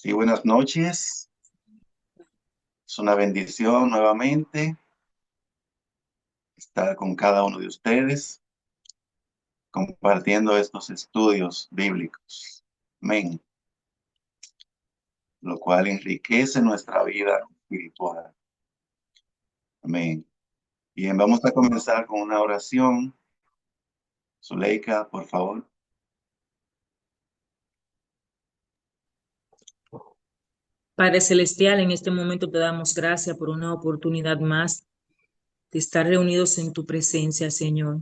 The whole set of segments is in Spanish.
Sí, buenas noches. Es una bendición nuevamente estar con cada uno de ustedes compartiendo estos estudios bíblicos. Amén. Lo cual enriquece nuestra vida espiritual. Amén. Bien, vamos a comenzar con una oración. Zuleika, por favor. Padre Celestial, en este momento te damos gracias por una oportunidad más de estar reunidos en tu presencia, Señor.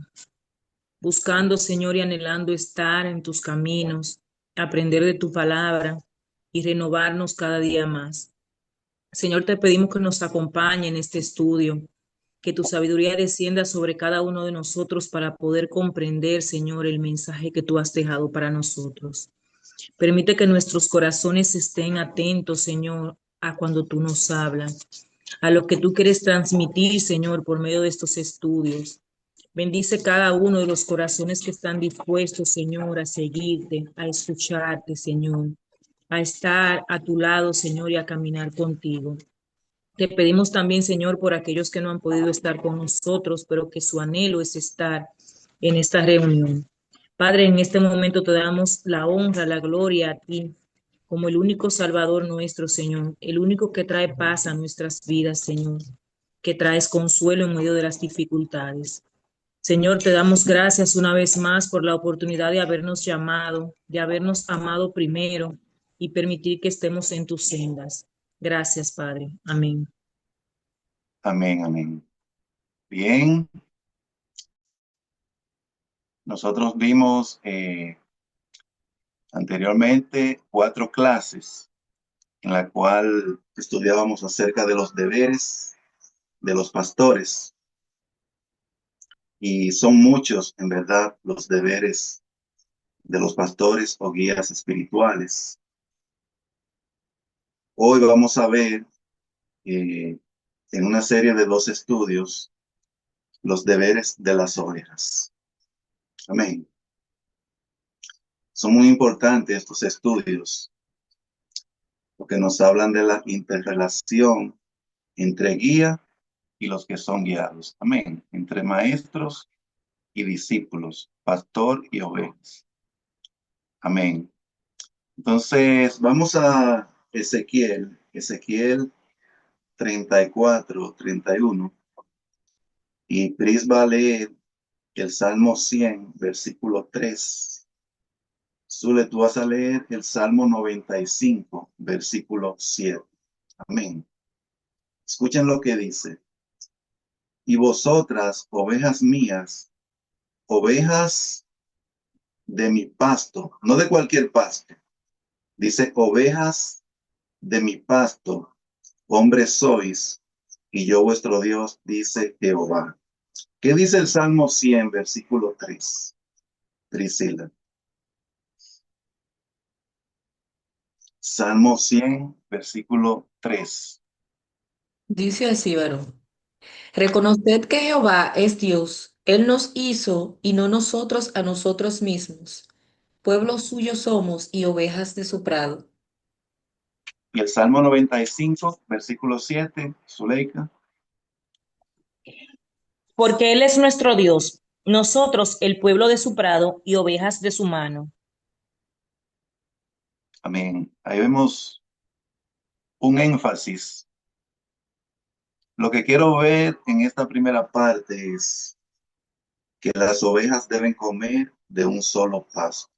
Buscando, Señor, y anhelando estar en tus caminos, aprender de tu palabra y renovarnos cada día más. Señor, te pedimos que nos acompañe en este estudio, que tu sabiduría descienda sobre cada uno de nosotros para poder comprender, Señor, el mensaje que tú has dejado para nosotros. Permite que nuestros corazones estén atentos, Señor, a cuando tú nos hablas, a lo que tú quieres transmitir, Señor, por medio de estos estudios. Bendice cada uno de los corazones que están dispuestos, Señor, a seguirte, a escucharte, Señor, a estar a tu lado, Señor, y a caminar contigo. Te pedimos también, Señor, por aquellos que no han podido estar con nosotros, pero que su anhelo es estar en esta reunión. Padre, en este momento te damos la honra, la gloria a ti, como el único Salvador nuestro, Señor, el único que trae paz a nuestras vidas, Señor, que traes consuelo en medio de las dificultades. Señor, te damos gracias una vez más por la oportunidad de habernos llamado, de habernos amado primero y permitir que estemos en tus sendas. Gracias, Padre. Amén. Amén, amén. Bien, nosotros vimos anteriormente 4 clases en la cual estudiábamos acerca de los deberes de los pastores. Y son muchos, en verdad, los deberes de los pastores o guías espirituales. Hoy vamos a ver en una serie de 2 estudios los deberes de las ovejas. Amén. Son muy importantes estos estudios porque nos hablan de la interrelación entre guía y los que son guiados. Amén. Entre maestros y discípulos, pastor y ovejas. Amén. Entonces, vamos a Ezequiel 34, 31, y Pris va a leer el Salmo 100, versículo 3. Zule, tú vas a leer el Salmo 95, versículo 7. Amén. Escuchen lo que dice. Y vosotras, ovejas mías, ovejas de mi pasto, no de cualquier pasto, dice ovejas de mi pasto, hombres sois, y yo vuestro Dios, dice Jehová. ¿Qué dice el Salmo 100, versículo 3? Priscila. Salmo 100, versículo 3. Dice así, varón. Reconoced que Jehová es Dios. Él nos hizo y no nosotros a nosotros mismos. Pueblo suyo somos y ovejas de su prado. Y el Salmo 95, versículo 7, Zuleika. Porque Él es nuestro Dios, nosotros el pueblo de su prado y ovejas de su mano. Amén. Ahí vemos un énfasis. Lo que quiero ver en esta primera parte es que las ovejas deben comer de un solo pasto.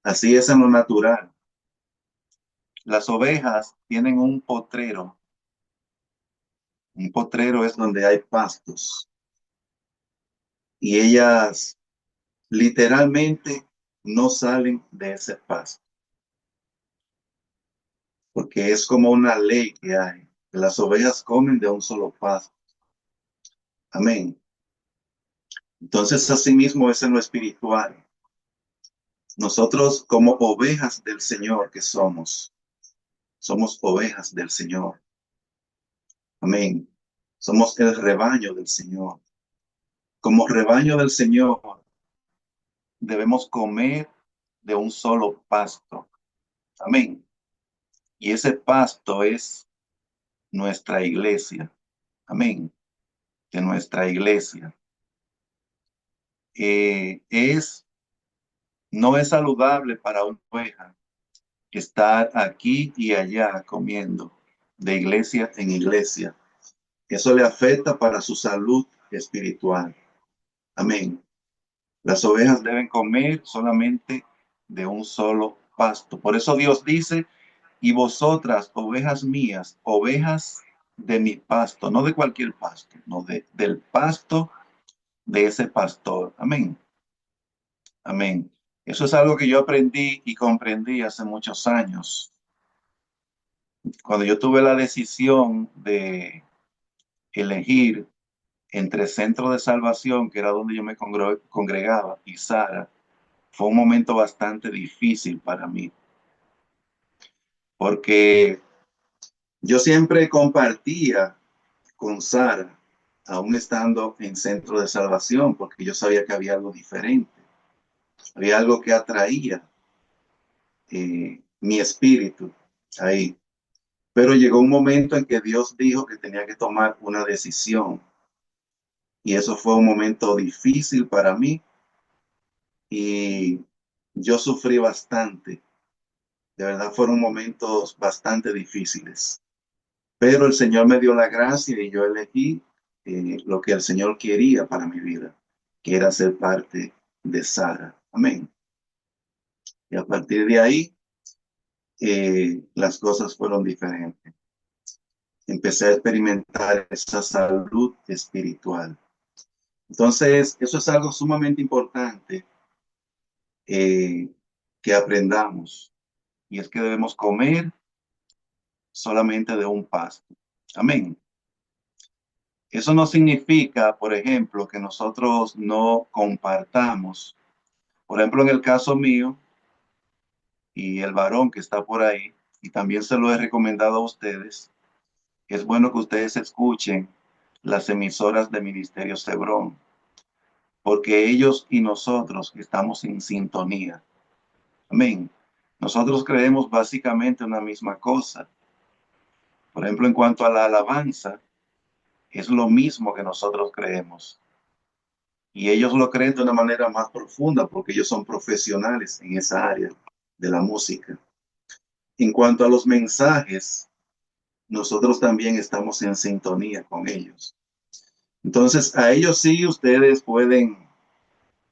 Así es en lo natural. Las ovejas tienen un potrero. Un potrero es donde hay pastos y ellas literalmente no salen de ese pasto porque es como una ley que hay. Que las ovejas comen de un solo pasto. Amén. Entonces, asimismo es en lo espiritual. Nosotros como ovejas del Señor que somos ovejas del Señor. Amén. Somos el rebaño del Señor. Como rebaño del Señor, debemos comer de un solo pasto. Amén. Y ese pasto es nuestra iglesia. Amén. De nuestra iglesia. No es saludable para una oveja estar aquí y allá comiendo de iglesia en iglesia. Eso le afecta para su salud espiritual. Amén. Las ovejas deben comer solamente de un solo pasto. Por eso Dios dice, y vosotras, ovejas mías, ovejas de mi pasto, no de cualquier pasto, no del pasto de ese pastor. Amén. Amén. Eso es algo que yo aprendí y comprendí hace muchos años. Cuando yo tuve la decisión de elegir entre Centro de Salvación, que era donde yo me congregaba, y Sara, fue un momento bastante difícil para mí, porque yo siempre compartía con Sara, aún estando en Centro de Salvación, porque yo sabía que había algo diferente, había algo que atraía mi espíritu ahí. Pero llegó un momento en que Dios dijo que tenía que tomar una decisión. Y eso fue un momento difícil para mí. Y yo sufrí bastante. De verdad fueron momentos bastante difíciles. Pero el Señor me dio la gracia y yo elegí lo que el Señor quería para mi vida, que era ser parte de Sara. Amén. Y a partir de ahí, las cosas fueron diferentes. Empecé a experimentar esa salud espiritual. Entonces, eso es algo sumamente importante que aprendamos, y es que debemos comer solamente de un pasto. Amén. Eso no significa, por ejemplo, que nosotros no compartamos. Por ejemplo, en el caso mío y el varón que está por ahí, y también se lo he recomendado a ustedes, es bueno que ustedes escuchen las emisoras de Ministerio Cebrón, porque ellos y nosotros estamos en sintonía. Amén. Nosotros creemos básicamente una misma cosa. Por ejemplo, en cuanto a la alabanza, es lo mismo que nosotros creemos. Y ellos lo creen de una manera más profunda porque ellos son profesionales en esa área de la música. En cuanto a los mensajes, nosotros también estamos en sintonía con ellos. Entonces, a ellos sí ustedes pueden,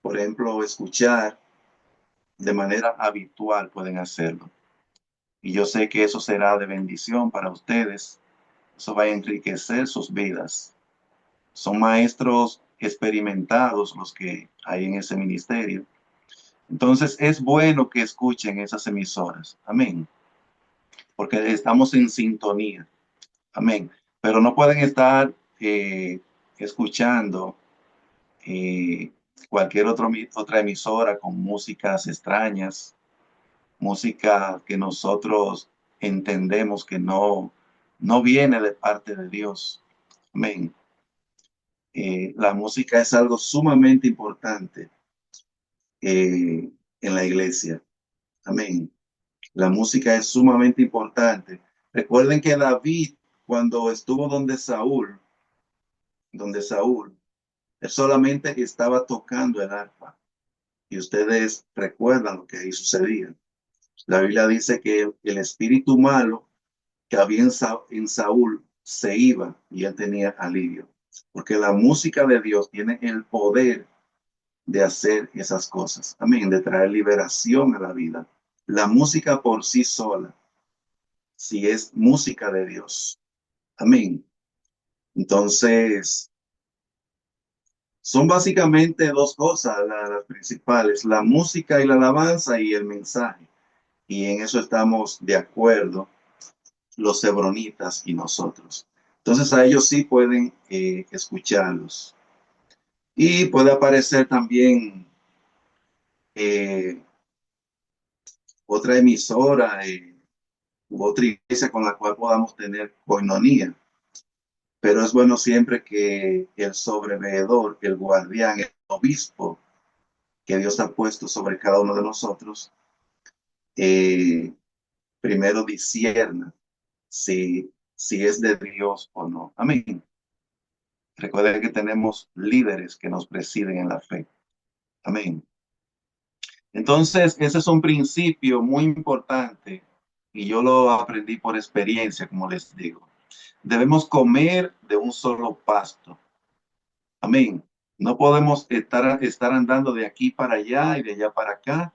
por ejemplo, escuchar de manera habitual, pueden hacerlo. Y yo sé que eso será de bendición para ustedes. Eso va a enriquecer sus vidas. Son maestros experimentados los que hay en ese ministerio. Entonces es bueno que escuchen esas emisoras. Amén. Porque estamos en sintonía. Amén. Pero no pueden estar escuchando eh, cualquier otra emisora con músicas extrañas, música que nosotros entendemos que no viene de parte de Dios. Amén. La música es algo sumamente importante en la iglesia. Amén. La música es sumamente importante. Recuerden que David, cuando estuvo donde Saúl, él solamente estaba tocando el arpa. Y ustedes recuerdan lo que ahí sucedía. La Biblia dice que el espíritu malo que había en Saúl se iba y él tenía alivio. Porque la música de Dios tiene el poder de hacer esas cosas. Amén, de traer liberación a la vida. La música por sí sola, si es música de Dios. Amén. Entonces, son básicamente dos cosas las principales, la música y la alabanza y el mensaje. Y en eso estamos de acuerdo los hebronitas y nosotros. Entonces a ellos sí pueden escucharlos. Y puede aparecer también eh, otra emisora u otra iglesia con la cual podamos tener coinonía. Pero es bueno siempre que el sobreveedor, el guardián, el obispo que Dios ha puesto sobre cada uno de nosotros, primero discierna si es de Dios o no. Amén. Recuerden que tenemos líderes que nos presiden en la fe. Amén. Entonces, ese es un principio muy importante y yo lo aprendí por experiencia, como les digo. Debemos comer de un solo pasto. Amén. No podemos estar andando de aquí para allá y de allá para acá.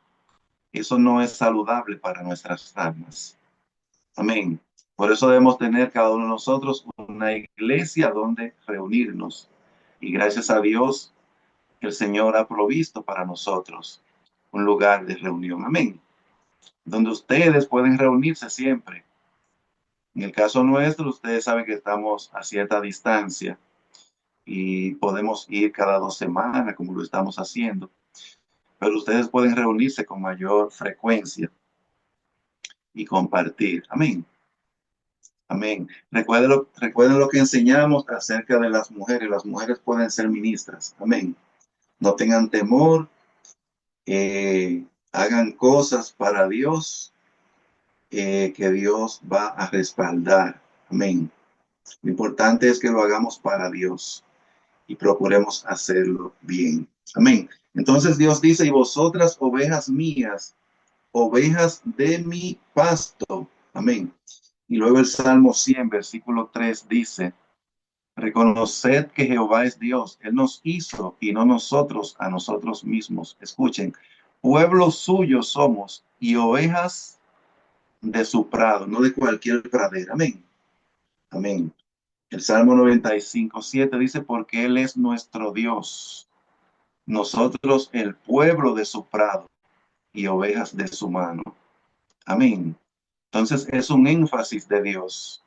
Eso no es saludable para nuestras almas. Amén. Por eso debemos tener cada uno de nosotros una iglesia donde reunirnos. Y gracias a Dios, el Señor ha provisto para nosotros un lugar de reunión. Amén. Donde ustedes pueden reunirse siempre. En el caso nuestro, ustedes saben que estamos a cierta distancia y podemos ir cada 2 semanas, como lo estamos haciendo. Pero ustedes pueden reunirse con mayor frecuencia y compartir. Amén. Amén. Recuerden lo que enseñamos acerca de las mujeres. Las mujeres pueden ser ministras. Amén. No tengan temor. Hagan cosas para Dios, que Dios va a respaldar. Amén. Lo importante es que lo hagamos para Dios y procuremos hacerlo bien. Amén. Entonces Dios dice, y vosotras, ovejas mías, ovejas de mi pasto. Amén. Y luego el Salmo 100, versículo 3 dice, reconoced que Jehová es Dios. Él nos hizo y no nosotros a nosotros mismos. Escuchen, pueblo suyo somos y ovejas de su prado, no de cualquier pradera. Amén. Amén. El Salmo 95:7 dice, porque Él es nuestro Dios, nosotros el pueblo de su prado y ovejas de su mano. Amén. Entonces es un énfasis de Dios,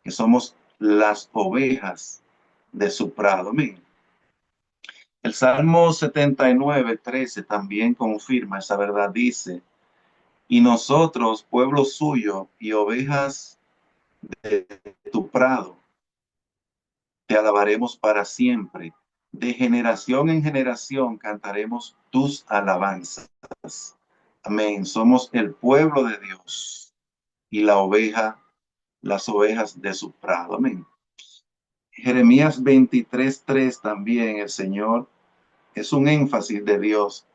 que somos las ovejas de su prado. Amén. El Salmo 79:13 también confirma esa verdad. Dice, y nosotros, pueblo suyo y ovejas de tu prado, te alabaremos para siempre. De generación en generación cantaremos tus alabanzas. Amén. Somos el pueblo de Dios y las ovejas de su prado. Amén. Jeremías 23:3 también el Señor es un énfasis de Dios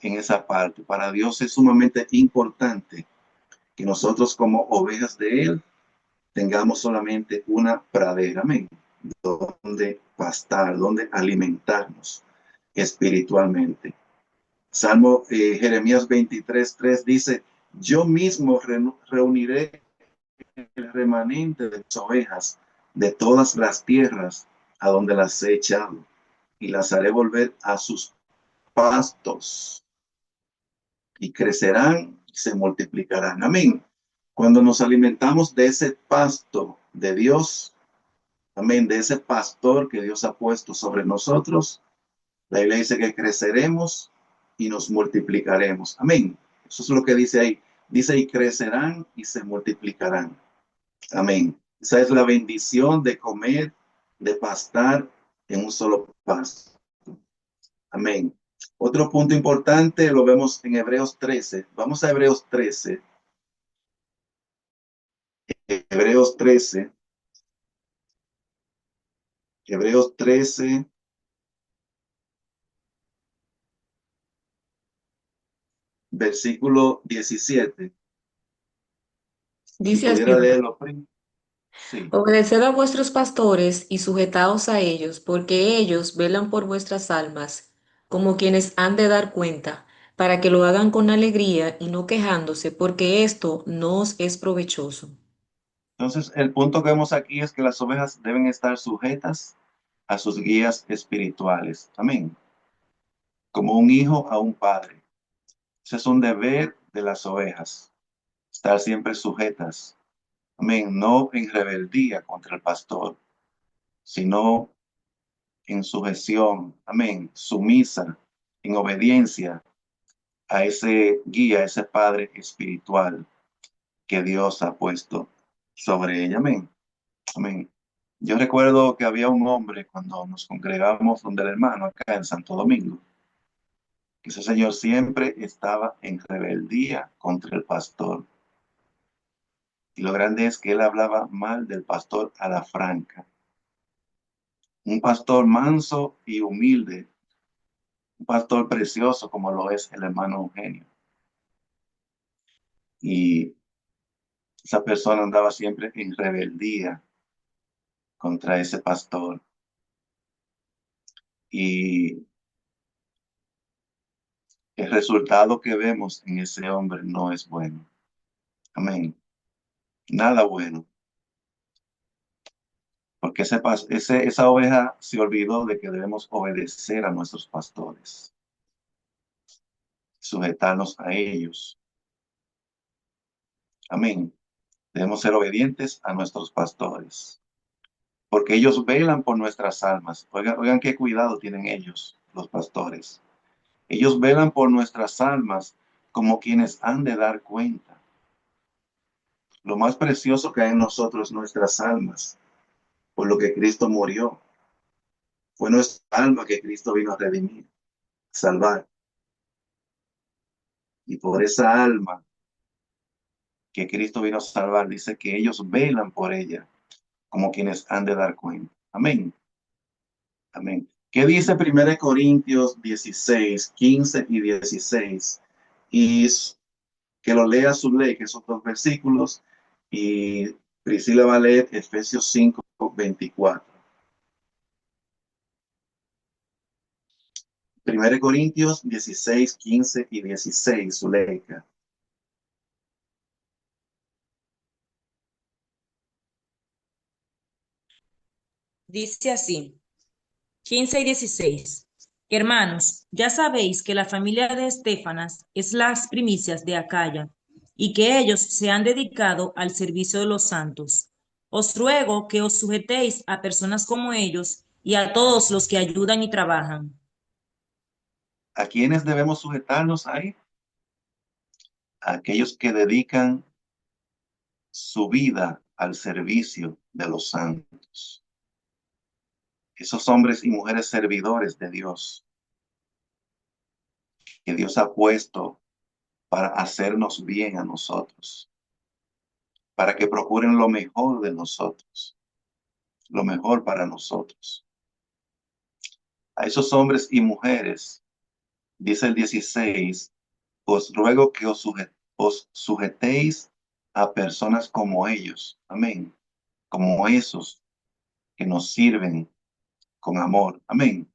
en esa parte. Para Dios es sumamente importante que nosotros como ovejas de Él tengamos solamente una pradera. Amén. Donde pastar, donde alimentarnos espiritualmente. Jeremías 23:3 dice, yo mismo reuniré el remanente de mis ovejas de todas las tierras a donde las he echado y las haré volver a sus pastos y crecerán y se multiplicarán. Amén. Cuando nos alimentamos de ese pasto de Dios, amén, de ese pastor que Dios ha puesto sobre nosotros, la Biblia dice que creceremos y nos multiplicaremos. Amén. Eso es lo que dice ahí. Dice, y crecerán y se multiplicarán. Amén. Esa es la bendición de comer, de pastar en un solo pasto. Amén. Otro punto importante lo vemos en Hebreos 13. Vamos a Hebreos 13. Hebreos 13. Hebreos 13, versículo 17. Si Dice así, pudiera leerlo, sí. obedeced a vuestros pastores y sujetaos a ellos, porque ellos velan por vuestras almas, como quienes han de dar cuenta, para que lo hagan con alegría y no quejándose, porque esto no os es provechoso. Entonces, el punto que vemos aquí es que las ovejas deben estar sujetas a sus guías espirituales. Amén. Como un hijo a un padre. Ese es un deber de las ovejas, estar siempre sujetas. Amén. No en rebeldía contra el pastor, sino en sujeción. Amén. Sumisa, en obediencia a ese guía, a ese padre espiritual que Dios ha puesto sobre ella. Amén. Amén. Yo recuerdo que había un hombre cuando nos congregamos donde el hermano acá en Santo Domingo, que ese señor siempre estaba en rebeldía contra el pastor. Y lo grande es que él hablaba mal del pastor a la franca. Un pastor manso y humilde, un pastor precioso como lo es el hermano Eugenio. Y esa persona andaba siempre en rebeldía contra ese pastor. Y el resultado que vemos en ese hombre no es bueno. Amén. Nada bueno. Porque esa oveja se olvidó de que debemos obedecer a nuestros pastores, sujetarnos a ellos. Amén. Debemos ser obedientes a nuestros pastores, porque ellos velan por nuestras almas. Oigan qué cuidado tienen ellos, los pastores. Ellos velan por nuestras almas como quienes han de dar cuenta. Lo más precioso que hay en nosotros, nuestras almas, por lo que Cristo murió. Fue nuestra alma que Cristo vino a redimir, salvar. Y por esa alma que Cristo vino a salvar, dice que ellos velan por ella como quienes han de dar cuenta. Amén. Amén. ¿Qué dice 1 Corintios 16, 15 y 16? Y que lo lea su ley, que son dos versículos, y Priscila va a leer Efesios 5:24. 1 Corintios 16, 15 y 16, Zuleika. Dice así, 15 y 16. Hermanos, ya sabéis que la familia de Estefanas es las primicias de Acaya y que ellos se han dedicado al servicio de los santos. Os ruego que os sujetéis a personas como ellos y a todos los que ayudan y trabajan. ¿A quiénes debemos sujetarnos ahí? A aquellos que dedican su vida al servicio de los santos. Esos hombres y mujeres servidores de Dios, que Dios ha puesto para hacernos bien a nosotros, para que procuren lo mejor de nosotros, lo mejor para nosotros. A esos hombres y mujeres, dice el 16, os ruego que os sujetéis a personas como ellos, amén, como esos que nos sirven con amor, amén.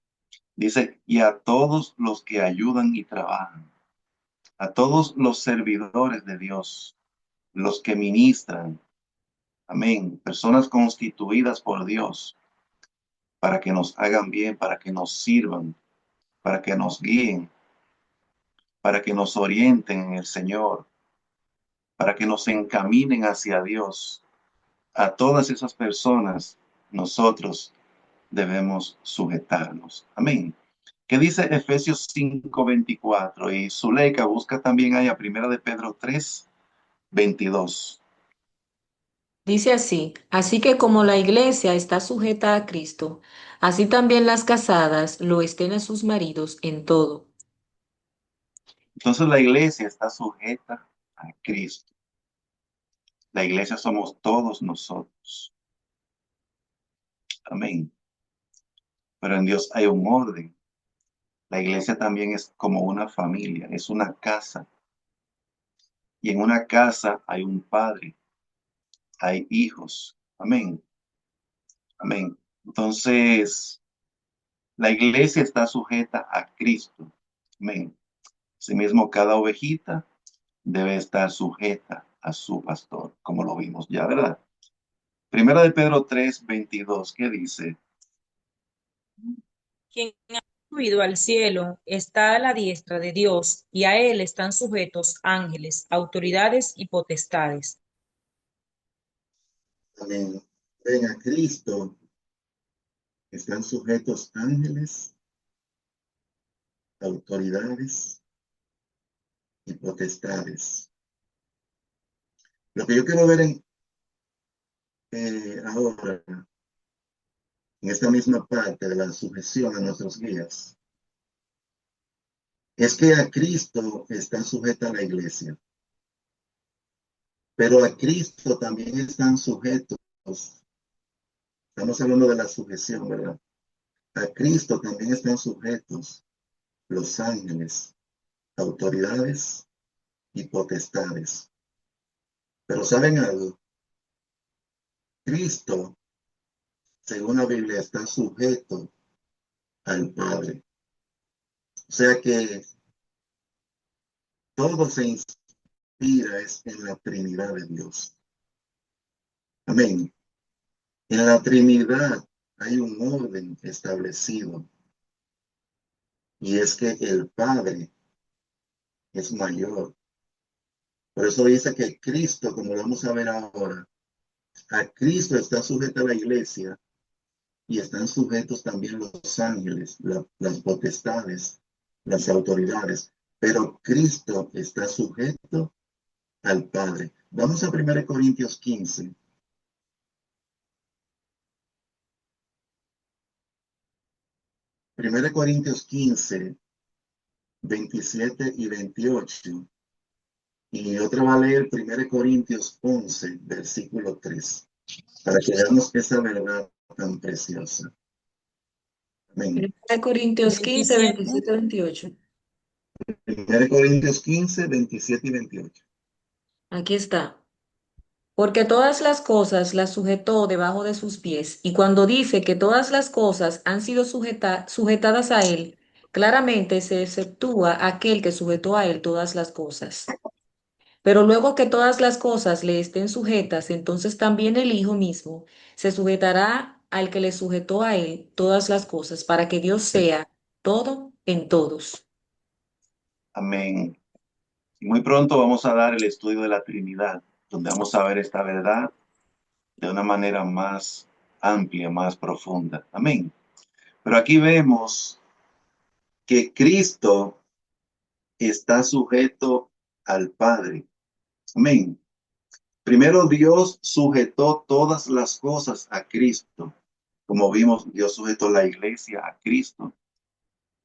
Dice, y a todos los que ayudan y trabajan, a todos los servidores de Dios, los que ministran, amén, personas constituidas por Dios para que nos hagan bien, para que nos sirvan, para que nos guíen, para que nos orienten en el Señor, para que nos encaminen hacia Dios. A todas esas personas nosotros debemos sujetarnos. Amén. ¿Qué dice Efesios 5:24? Y Zuleika busca también ahí a 1 de Pedro 3:22. Dice así que como la iglesia está sujeta a Cristo, así también las casadas lo estén a sus maridos en todo. Entonces la iglesia está sujeta a Cristo. La iglesia somos todos nosotros. Amén. Pero en Dios hay un orden. La iglesia también es como una familia, es una casa. Y en una casa hay un padre, hay hijos. Amén. Amén. Entonces, la iglesia está sujeta a Cristo. Amén. Asimismo, cada ovejita debe estar sujeta a su pastor, como lo vimos ya, ¿verdad? 1 de Pedro 3:22, ¿qué dice? Quien ha subido al cielo está a la diestra de Dios, y a él están sujetos ángeles, autoridades y potestades. Amén. Ven a Cristo, están sujetos ángeles, autoridades y potestades. Lo que yo quiero ver ahora, en esta misma parte de la sujeción a nuestros guías, es que a Cristo está sujeta la iglesia. Pero a Cristo también están sujetos. Estamos hablando de la sujeción, ¿verdad? A Cristo también están sujetos los ángeles, autoridades y potestades. Pero ¿saben algo? Cristo, según la Biblia, está sujeto al Padre. O sea que todo se inspira en la Trinidad de Dios. Amén. En la Trinidad hay un orden establecido y es que el Padre es mayor. Por eso dice que Cristo, como lo vamos a ver ahora, a Cristo está sujeta la iglesia y están sujetos también los ángeles, las potestades, las autoridades. Pero Cristo está sujeto al Padre. Vamos a 1 Corintios 15. 1 Corintios 15, 27 y 28. Y otra va a leer 1 Corintios 11, versículo 3, para que veamos esa verdad tan preciosa. Amén. 1 Corintios 15, 27. 27, 28. 1 Corintios 15, 27 y 28. Aquí está. Porque todas las cosas las sujetó debajo de sus pies, y cuando dice que todas las cosas han sido sujetadas a él, claramente se exceptúa aquel que sujetó a él todas las cosas. Pero luego que todas las cosas le estén sujetas, entonces también el Hijo mismo se sujetará al que le sujetó a él todas las cosas, para que Dios sea todo en todos. Amén. Y muy pronto vamos a dar el estudio de la Trinidad, donde vamos a ver esta verdad de una manera más amplia, más profunda. Amén. Pero aquí vemos que Cristo está sujeto al Padre. Amén. Primero Dios sujetó todas las cosas a Cristo. Como vimos, Dios sujetó la iglesia a Cristo.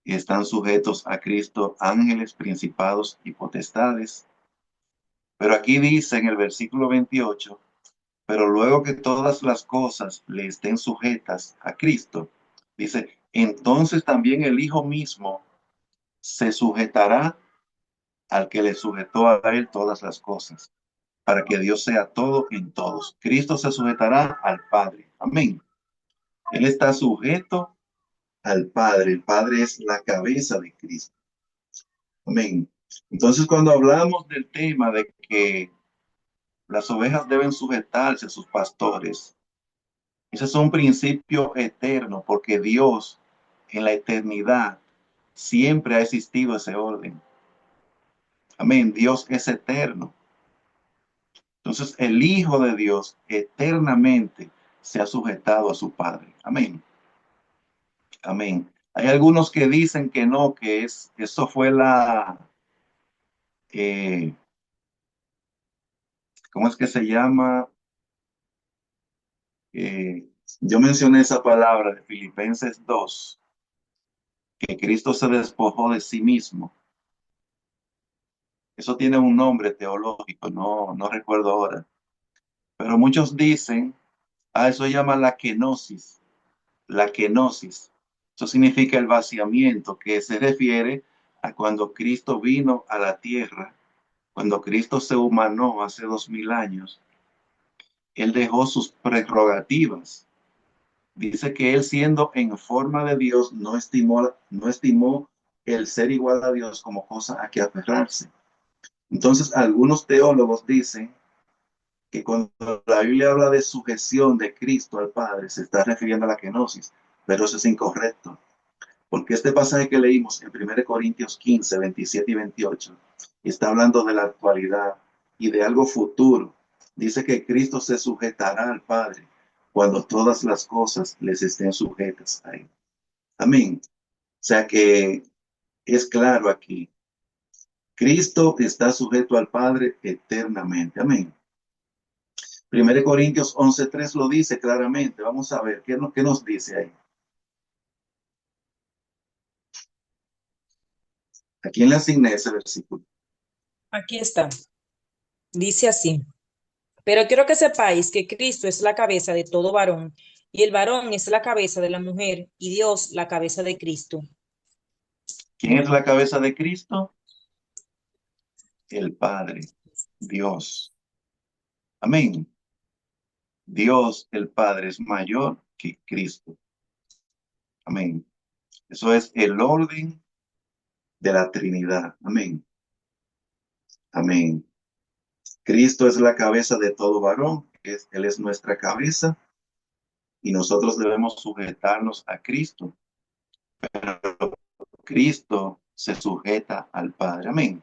Y están sujetos a Cristo ángeles, principados y potestades. Pero aquí dice en el versículo 28, pero luego que todas las cosas le estén sujetas a Cristo, dice, entonces también el Hijo mismo se sujetará al que le sujetó a él todas las cosas, para que Dios sea todo en todos. Cristo se sujetará al Padre. Amén. Él está sujeto al Padre. El Padre es la cabeza de Cristo. Amén. Entonces, cuando hablamos del tema de que las ovejas deben sujetarse a sus pastores, ese es un principio eterno, porque Dios en la eternidad siempre ha existido ese orden. Amén. Dios es eterno. Entonces, el Hijo de Dios eternamente se ha sujetado a su Padre. Amén. Amén. Hay algunos que dicen que no, eso fue eh, ¿cómo es que se llama? Eh, yo mencioné esa palabra de Filipenses 2, que Cristo se despojó de sí mismo. Eso tiene un nombre teológico, no recuerdo ahora. Pero muchos dicen, eso se llama la kenosis. La kenosis. Eso significa el vaciamiento, que se refiere a cuando Cristo vino a la tierra, cuando Cristo se humanó hace 2000 años. Él dejó sus prerrogativas. Dice que él, siendo en forma de Dios, no estimó el ser igual a Dios como cosa a que aferrarse. Entonces, algunos teólogos dicen que cuando la Biblia habla de sujeción de Cristo al Padre, se está refiriendo a la kenosis, pero eso es incorrecto. Porque este pasaje que leímos en 1 Corintios 15, 27 y 28, está hablando de la actualidad y de algo futuro. Dice que Cristo se sujetará al Padre cuando todas las cosas les estén sujetas a él. Amén. O sea que es claro aquí. Cristo está sujeto al Padre eternamente. Amén. 1 Corintios 11:3 lo dice claramente. Vamos a ver qué nos dice ahí. ¿A quién le asigné ese versículo? Aquí está. Dice así. Pero quiero que sepáis que Cristo es la cabeza de todo varón, y el varón es la cabeza de la mujer, y Dios la cabeza de Cristo. ¿Quién es la cabeza de Cristo? El Padre, Dios. Amén. Dios, el Padre, es mayor que Cristo. Amén. Eso es el orden de la Trinidad. Amén. Amén. Cristo es la cabeza de todo varón. Él es nuestra cabeza y nosotros debemos sujetarnos a Cristo. Cristo se sujeta al Padre. Amén.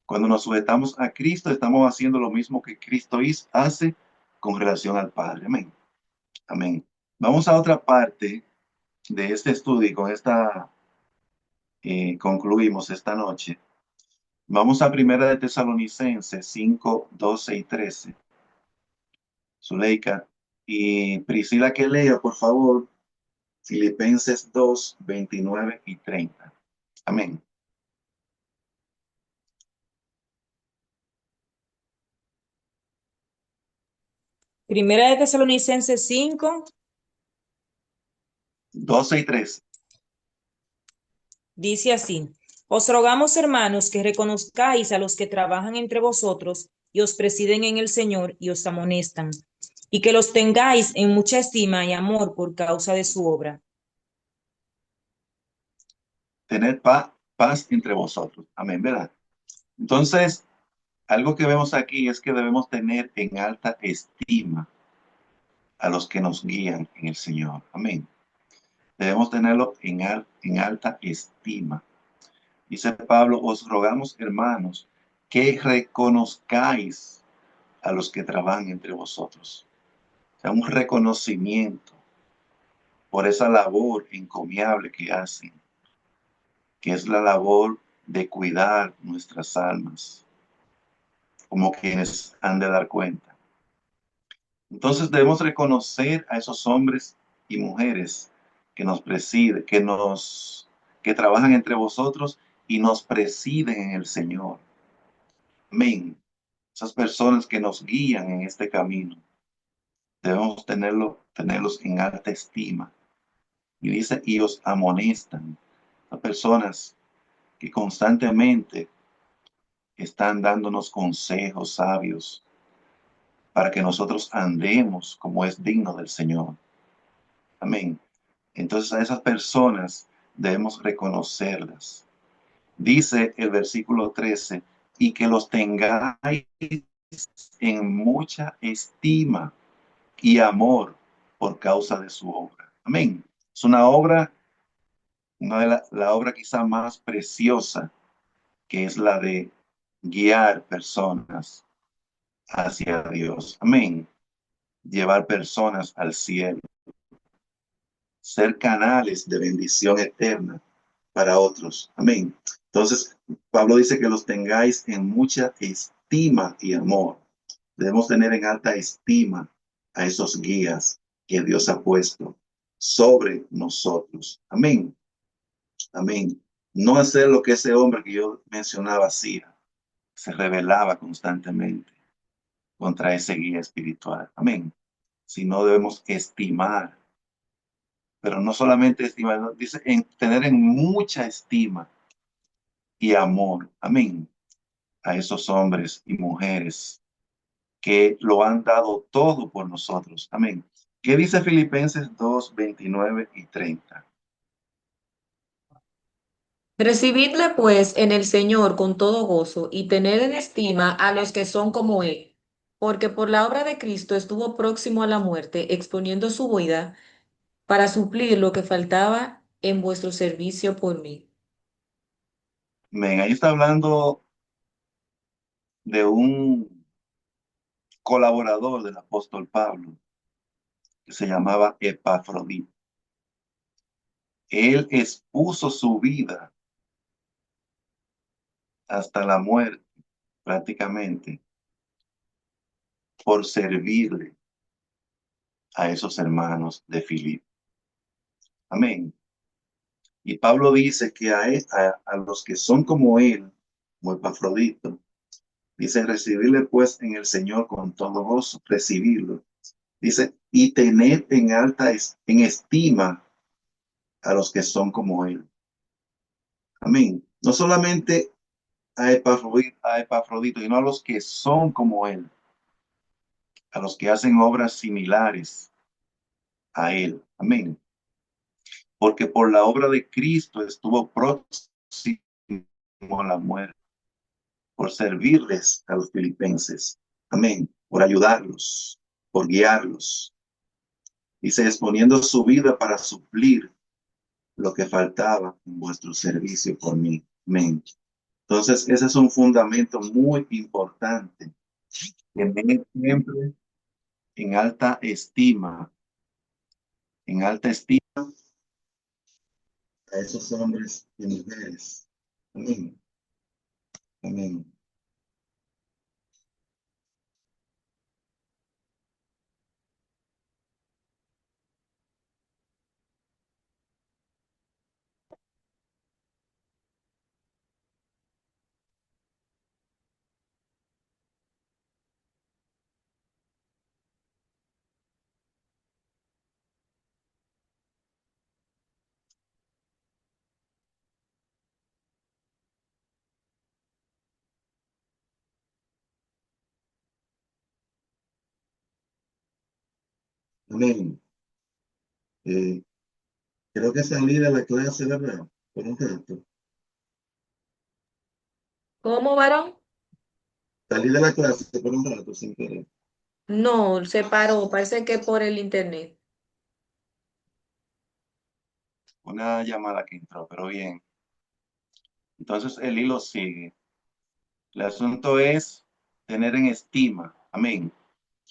Cuando nos sujetamos a Cristo, estamos haciendo lo mismo que Cristo hace con relación al Padre. Amén. Amén. Vamos a otra parte de este estudio y con esta concluimos esta noche. Vamos a Primera de Tesalonicenses 5, 12 y 13. Zuleika y Priscila que lea, por favor, Filipenses 2, 29 y 30. Amén. Primera de Tesalonicenses 5 12 y 13. dice así: Os rogamos, hermanos, que reconozcáis a los que trabajan entre vosotros y os presiden en el Señor y os amonestan, y que los tengáis en mucha estima y amor por causa de su obra. Tened paz entre vosotros. Amén, ¿verdad? Entonces, algo que vemos aquí es que debemos tener en alta estima a los que nos guían en el Señor. Amén. Debemos tenerlo en alta estima. Dice Pablo, os rogamos, hermanos, que reconozcáis a los que trabajan entre vosotros. O sea, un reconocimiento por esa labor encomiable que hacen, que es la labor de cuidar nuestras almas, como quienes han de dar cuenta. Entonces debemos reconocer a esos hombres y mujeres que nos presiden, que trabajan entre vosotros y nos presiden en el Señor. Amén. Esas personas que nos guían en este camino, debemos tenerlos en alta estima. Y dice, y os amonestan. A personas que constantemente están dándonos consejos sabios para que nosotros andemos como es digno del Señor. Amén. Entonces a esas personas debemos reconocerlas. Dice el versículo 13, y que los tengáis en mucha estima y amor por causa de su obra. Amén. Es una obra, una de la obra quizá más preciosa, que es la de guiar personas hacia Dios. Amén. Llevar personas al cielo. Ser canales de bendición eterna para otros. Amén. Entonces, Pablo dice que los tengáis en mucha estima y amor. Debemos tener en alta estima a esos guías que Dios ha puesto sobre nosotros. Amén. Amén. No hacer lo que ese hombre que yo mencionaba hacía. Se rebelaba constantemente contra ese guía espiritual. Amén. Sino debemos estimar, pero no solamente estimar, no, dice tener en mucha estima y amor. Amén. A esos hombres y mujeres que lo han dado todo por nosotros. Amén. ¿Qué dice Filipenses 2, 29 y 30? Recibidle pues en el Señor con todo gozo y tened en estima a los que son como Él, porque por la obra de Cristo estuvo próximo a la muerte, exponiendo su vida para suplir lo que faltaba en vuestro servicio por mí. Amén. Ahí está hablando de un colaborador del apóstol Pablo que se llamaba Epafrodito. Él expuso su vida hasta la muerte prácticamente por servirle a esos hermanos de Filipo. Amén. Y Pablo dice que a los que son como él, como Epafrodito, Dice, recibirle pues en el Señor con todo gozo, recibirlo. Dice, y tener en estima a los que son como Él. Amén. No solamente a Epafrodito, sino a los que son como Él, a los que hacen obras similares a Él. Amén. Porque por la obra de Cristo estuvo próximo a la muerte, por servirles a los filipenses. Amén. Por ayudarlos, por guiarlos. Dice, exponiendo su vida para suplir lo que faltaba en vuestro servicio por mí. Amén. Entonces, ese es un fundamento muy importante. Tener siempre en alta estima a esos hombres y mujeres. Amén. Amén. Amén. Eh, Creo que salí de la clase, ¿verdad? Por un rato. ¿Cómo, varón? Salí de la clase por un rato sin querer. No, se paró, parece que por el internet. Una llamada que entró, pero bien. Entonces el hilo sigue. El asunto es tener en estima. Amén.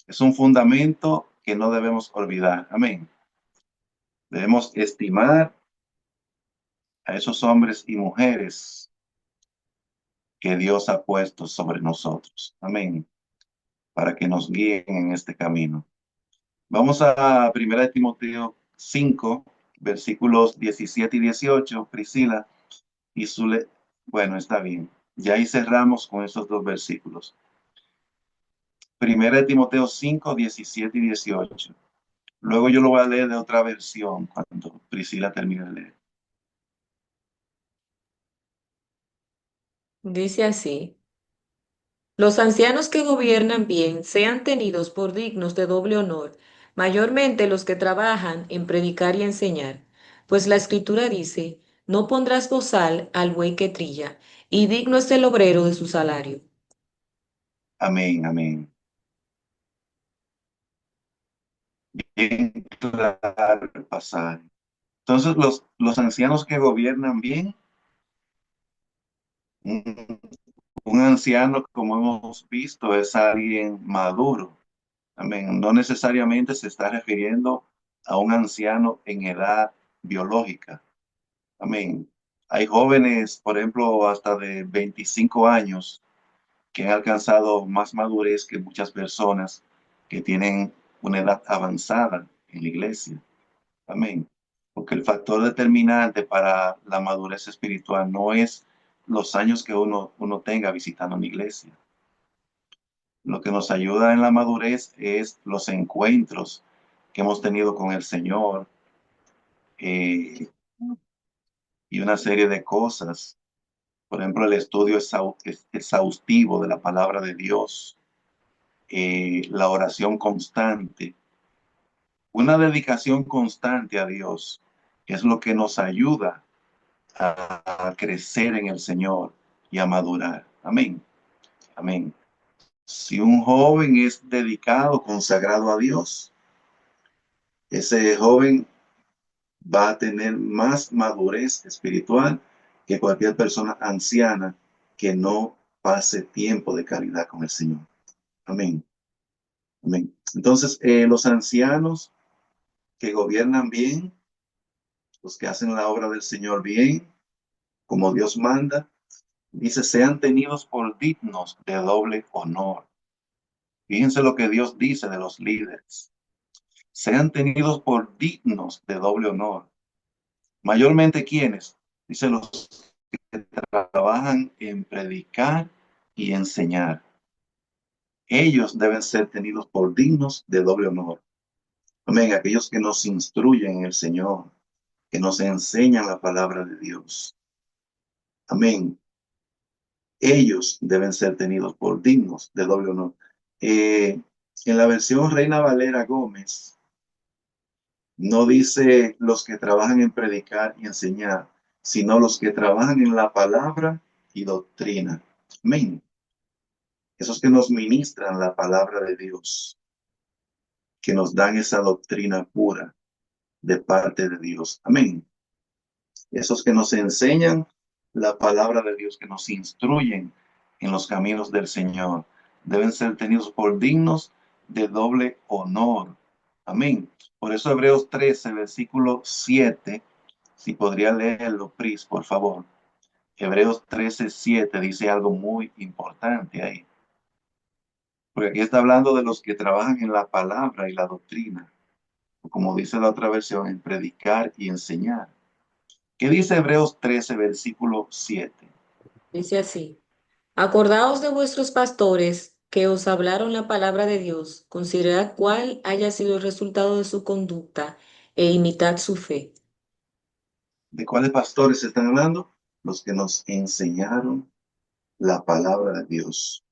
Es un fundamento que no debemos olvidar. Amén. Debemos estimar a esos hombres y mujeres que Dios ha puesto sobre nosotros. Amén. Para que nos guíen en este camino. Vamos a 1 Timoteo 5, versículos 17 y 18. Priscila y Zule. Bueno, está bien. Ya ahí cerramos con esos dos versículos. 1 Timoteo 5, 17 y 18. Luego yo lo voy a leer de otra versión cuando Priscila termine de leer. Dice así. Los ancianos que gobiernan bien sean tenidos por dignos de doble honor, mayormente los que trabajan en predicar y enseñar. Pues la escritura dice, no pondrás bozal al buey que trilla, y digno es el obrero de su salario. Amén, amén. Bien claro el pasaje. Entonces, los ancianos que gobiernan bien, un, un anciano, como hemos visto, es alguien maduro. Amén. No necesariamente se está refiriendo a un anciano en edad biológica. Amén. Hay jóvenes, por ejemplo, hasta de 25 años que han alcanzado más madurez que muchas personas que tienen una edad avanzada en la iglesia. Amén. Porque el factor determinante para la madurez espiritual no es los años que uno tenga visitando una iglesia. Lo que nos ayuda en la madurez es los encuentros que hemos tenido con el Señor, eh, y una serie de cosas. Por ejemplo, el estudio exhaustivo de la palabra de Dios, la oración constante, una dedicación constante a Dios, es lo que nos ayuda a crecer en el Señor y a madurar. Amén. Amén. Si un joven es dedicado, consagrado a Dios, ese joven va a tener más madurez espiritual que cualquier persona anciana que no pase tiempo de calidad con el Señor. Amén. Amén. Entonces, los ancianos que gobiernan bien, los que hacen la obra del Señor bien, como Dios manda, dice, sean tenidos por dignos de doble honor. Fíjense lo que Dios dice de los líderes. Sean tenidos por dignos de doble honor. Mayormente, ¿quiénes? Dice los que trabajan en predicar y enseñar. ellos deben ser tenidos por dignos de doble honor. Amén. Aquellos que nos instruyen en el Señor, que nos enseñan la palabra de Dios. Amén. Ellos deben ser tenidos por dignos de doble honor. En la versión Reina Valera Gómez, no dice los que trabajan en predicar y enseñar, sino los que trabajan en la palabra y doctrina. Amén. Esos que nos ministran la palabra de Dios, que nos dan esa doctrina pura de parte de Dios. Amén. Esos que nos enseñan la palabra de Dios, que nos instruyen en los caminos del Señor, deben ser tenidos por dignos de doble honor. Amén. Por eso Hebreos 13, versículo 7, si podría leerlo, Pris, por favor. Hebreos 13, 7 dice algo muy importante ahí. Porque aquí está hablando de los que trabajan en la palabra y la doctrina, o como dice la otra versión, en predicar y enseñar. ¿Qué dice Hebreos 13, versículo 7? Dice así. Acordaos de vuestros pastores que os hablaron la palabra de Dios, considerad cuál haya sido el resultado de su conducta e imitad su fe. ¿De cuáles pastores se están hablando? Los que nos enseñaron la palabra de Dios.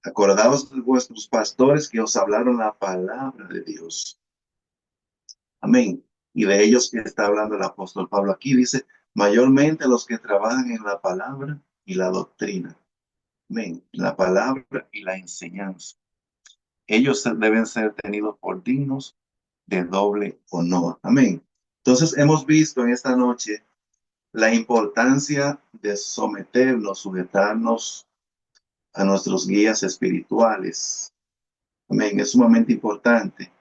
Acordaos de vuestros pastores que os hablaron la palabra de Dios. Amén. Y de ellos que está hablando el apóstol Pablo aquí, dice, mayormente los que trabajan en la palabra y la doctrina. Amén. La palabra y la enseñanza. Ellos deben ser tenidos por dignos de doble honor. Amén. Entonces hemos visto en esta noche la importancia de someternos, sujetarnos a nuestros guías espirituales. Amén. Es sumamente importante.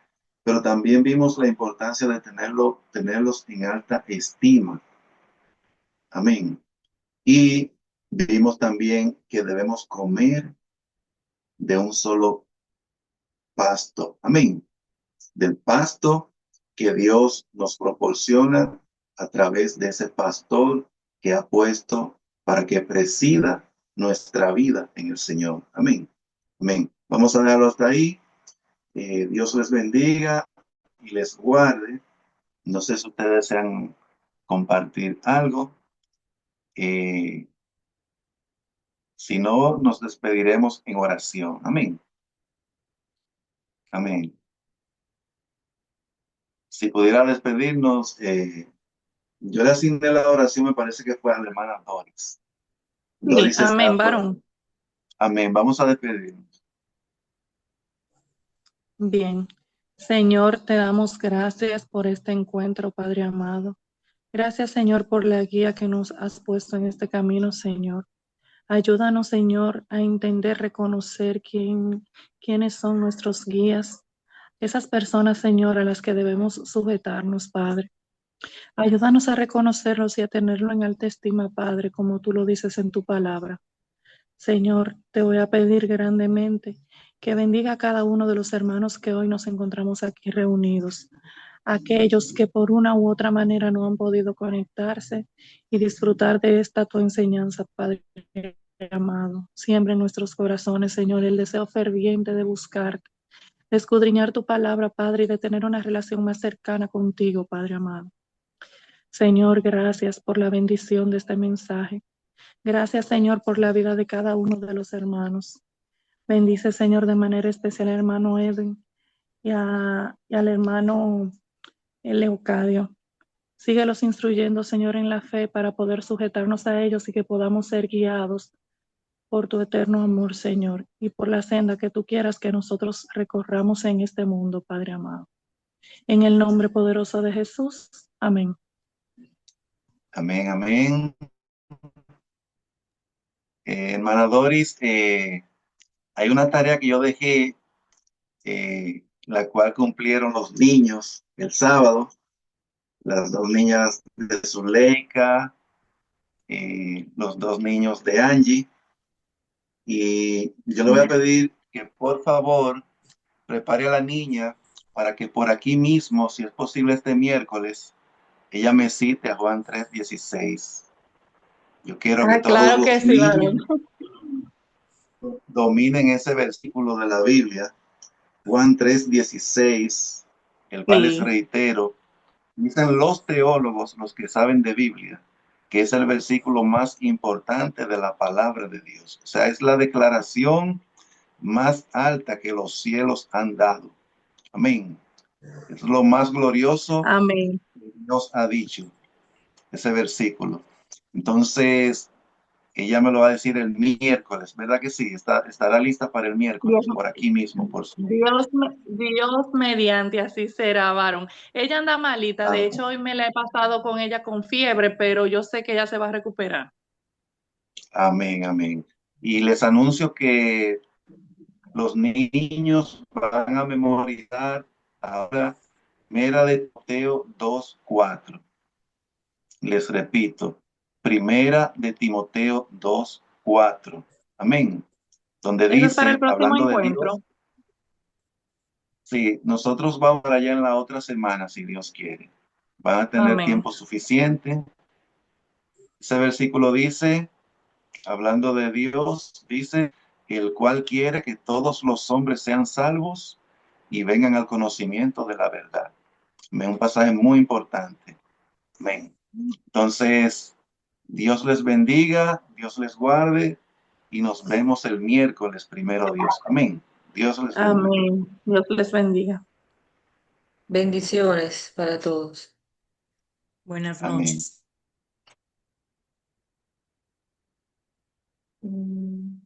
Pero también vimos la importancia de tenerlos en alta estima. Amén. Y vimos también que debemos comer de un solo pasto. Amén. Del pasto que Dios nos proporciona a través de ese pastor que ha puesto para que presida nuestra vida en el Señor. Amén. Amén. Vamos a dejarlo hasta ahí. Dios les bendiga y les guarde. No sé si ustedes desean compartir algo. Eh, si no, nos despediremos en oración. Amén. Amén. Si pudiera despedirnos, yo le asigné la oración, me parece que fue a la hermana Doris. Sí, Doris está amén, por... varón. Amén. Vamos a despedirnos. Bien. Señor, te damos gracias por este encuentro, Padre amado. Gracias, Señor, por la guía que nos has puesto en este camino, Señor. Ayúdanos, Señor, a entender, reconocer quiénes son nuestros guías, esas personas, Señor, a las que debemos sujetarnos, Padre. Ayúdanos a reconocerlos y a tenerlo en alta estima, Padre, como tú lo dices en tu palabra. Señor, te voy a pedir grandemente que bendiga a cada uno de los hermanos que hoy nos encontramos aquí reunidos, aquellos que por una u otra manera no han podido conectarse y disfrutar de esta tu enseñanza, Padre amado. Siempre en nuestros corazones, Señor, el deseo ferviente de buscarte, de escudriñar tu palabra, Padre, y de tener una relación más cercana contigo, Padre amado. Señor, gracias por la bendición de este mensaje. Gracias, Señor, por la vida de cada uno de los hermanos. Bendice, Señor, de manera especial al hermano Edwin y al hermano Leucadio. Síguelos instruyendo, Señor, en la fe para poder sujetarnos a ellos y que podamos ser guiados por tu eterno amor, Señor, y por la senda que tú quieras que nosotros recorramos en este mundo, Padre amado. En el nombre poderoso de Jesús. Amén. Amén, amén. Hermana Doris, hay una tarea que yo dejé, la cual cumplieron los niños el sábado, las dos niñas de Zuleika, los dos niños de Angie. Y yo le voy a pedir que por favor prepare a la niña para que por aquí mismo, si es posible este miércoles, ella me cite a Juan 3:16. Yo quiero que todos Claro los que sí, varón. niños, dominen ese versículo de la Biblia, Juan 3:16, el cual les Sí, reitero, dicen los teólogos, los que saben de Biblia, que es el versículo más importante de la palabra de Dios. O sea, es la declaración más alta que los cielos han dado. Amén. Es lo más glorioso amén. que Dios ha dicho, ese versículo. Entonces, ella me lo va a decir el miércoles, ¿verdad que sí? Estará lista para el Dios, miércoles, por aquí mismo, por su. Dios mediante así será, varón. Ella anda malita, de hecho hoy me la he pasado con ella con fiebre, pero yo sé que ella se va a recuperar. Amén, amén. Y les anuncio que los niños van a memorizar ahora Primera de Timoteo 2:4. Les repito, Primera de Timoteo 2:4. Amén. Donde Eso es para el dice, próximo hablando de Dios, encuentro. sí, nosotros vamos para allá en la otra semana, si Dios quiere. Van a tener Amén. tiempo suficiente. Ese versículo dice, hablando de Dios, dice, el cual quiere que todos los hombres sean salvos y vengan al conocimiento de la verdad. Un pasaje muy importante. Amén. Entonces, Dios les bendiga, Dios les guarde y nos vemos el miércoles, primero Dios. Amén. Dios les bendiga. Amén. Dios les bendiga. Bendiciones para todos. Buenas Amén. noches. Mm.